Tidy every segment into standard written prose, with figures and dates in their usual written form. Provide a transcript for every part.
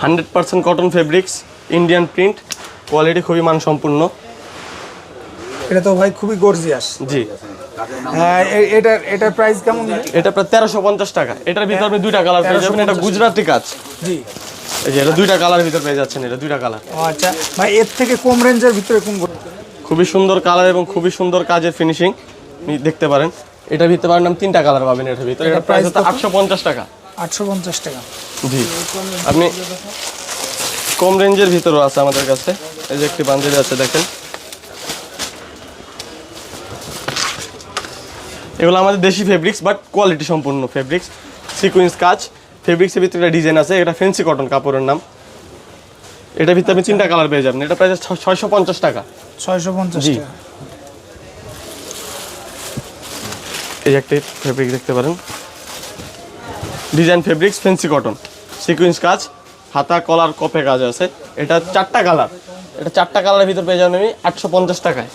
100% cotton fabrics, Indian print, quality খুবই মানসম্পন্ন। এটা তো ভাই খুবই গর্জিয়াস। জি, এটার প্রাইস কেমন? এটা প্রায় 1350 টাকা। এটার ভিতরে আপনি দুইটা কালার পেয়ে যাবেন। এটা গুজরাটি কাজ। জি, এই যে এটা দুইটা কালার ভিতর পেয়ে যাচ্ছেন, এটা দুইটা কালার। আচ্ছা ভাই, এর থেকে কম রেঞ্জের ভিতরে কোনগুলো? খুবই সুন্দর কালার এবং খুবই সুন্দর কাজের ফিনিশিং আপনি দেখতে পারেন। এটার ভিতরে পাবেন নাম তিনটা কালার পাবেন এটার ভিতরে। এটা প্রাইস হচ্ছে 850 টাকা। 850 টাকা। জি, আপনি কম রেঞ্জের ভিতরেও আছে আমাদের কাছে। এই যে একটি পাঞ্জাবি আছে দেখেন, এগুলো আমাদের দেশি ফেব্রিক্স বাট কোয়ালিটি সম্পূর্ণ ফেব্রিক্স, সিকোয়েন্স কাজ। ফেব্রিক্সের ভিতরে একটা ডিজাইন আছে, এটা ফেন্সি কটন কাপড়ের নাম। এটার ভিতরে আপনি তিনটা কালার পেয়ে যাবেন। এটা প্রাইস 650 টাকা। 650 জি। টাকা। এই একটা ফেব্রিক দেখতে পারেন, design fabrics, fancy cotton, sequence কাজ, হাতা কলার কপে কাজ আছে। এটা চারটা কালার। এটা চারটা কালারের ভিতর পেয়ে যাবেন আমি 850 টাকায়।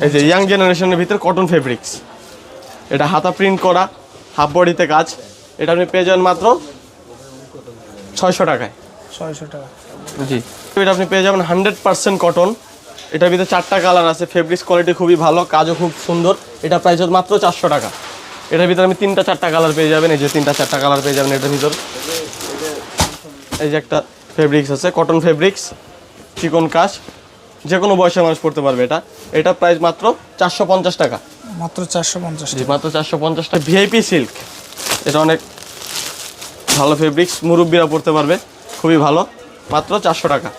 এই যে ইয়াং জেনারেশনের ভিতর কটন ফেব্রিক্স, এটা হাতা প্রিন্ট করা, হাফ বডিতে কাজ। এটা আপনি পেয়ে যাবেন মাত্র 600 টাকায়। 600 টাকা। জি, এটা আপনি পেয়ে যাবেন 100% কটন। এটার ভিতরে চারটা কালার আছে, ফেব্রিক্স কোয়ালিটি খুবই ভালো, কাজও খুব সুন্দর। এটা প্রাইস হচ্ছে মাত্র 400 টাকা। এটার ভিতরে আমি তিনটা চারটা কালার পেয়ে যাবেন। এই যে তিনটা চারটা কালার পেয়ে যাবেন এটার ভিতর। এই যে একটা ফেব্রিক্স আছে, কটন ফেব্রিক্স, চিকন কাজ, যে কোনো বয়সের মানুষ পড়তে পারবে। এটা প্রাইস মাত্র 450 টাকা। মাত্র 450 জি, টাকা। মাত্র 450 টাকা। ভিআইপি সিল্ক, এটা অনেক ভালো ফেব্রিক্স, মুরব্বীরা পড়তে পারবে, খুবই ভালো, মাত্র 400 টাকা।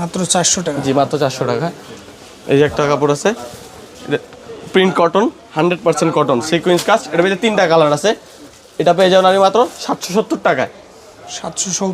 মাত্র 400 টাকা। জি, মাত্র 400 টাকা। এই যে একটা কাপড় আছে, প্রিন্ট কটন, 100% কটন, সিকোয়েন্স কাজ। এটার ভিতরে তিনটা কালার আছে। এটা পেয়ে যাবেন আমি মাত্র 770 টাকায়। 770